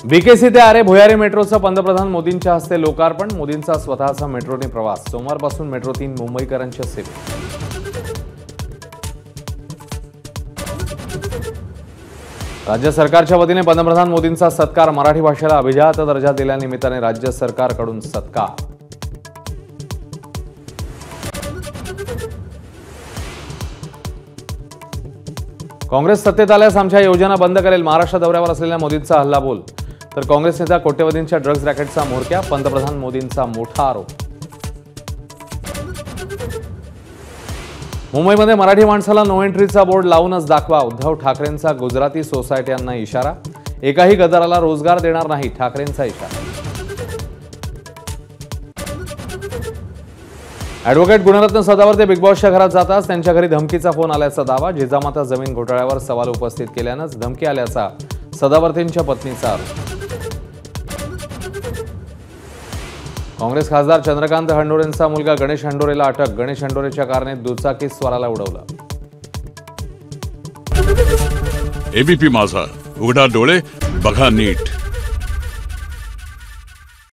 BKC ते आरे भुयारी मेट्रोचं पंतप्रधान मोदींच्या हस्ते लोकार्पण। मोदींचा स्वतःचा मेट्रोने प्रवास। सोमवारपासून मेट्रो 3 मुंबईकरांच्या सेवेत। राज्य सरकारच्या वतीने पंतप्रधान मोदींचा सत्कार। मराठी भाषेला अभिजात दर्जा दिल्यानिमित्ताने राज्य सरकारकडून सत्कार। काँग्रेस सत्तेत आल्यास आमच्या योजना बंद करेल। महाराष्ट्र दौऱ्यावर असलेल्या मोदींचा हल्लाबोल। तर काँग्रेस नेता कोट्यवधींच्या ड्रग्ज रॅकेटचा म्होरक्या। पंतप्रधान मोदींचा मोठा आरोप। मुंबईमध्ये मराठी माणसाला नो एंट्रीचा बोर्ड लावूनच दाखवा। उद्धव ठाकरेंचा गुजराती सोसायट्यांना इशारा। एकाही गदाराला रोजगार देणार नाही, ठाकरेंचा इशारा। ॲडव्होकेट गुणरत्न सदावर्ते बिग बॉसच्या घरात जाताच त्यांच्या घरी धमकीचा फोन आल्याचा दावा। जिजामाता जमीन घोटाळ्यावर सवाल उपस्थित केल्यानंच धमकी आल्याचा सदावर्तेंच्या पत्नीचा आरोप। काँग्रेस खासदार चंद्रकांत हंडोरेंचा मुलगा गणेश हंडोरेला अटक। गणेश हंडोरेच्या कारने दुचाकी स्वाराला उडवलं। एबीपी माझा, उघडा डोळे बघा नीट।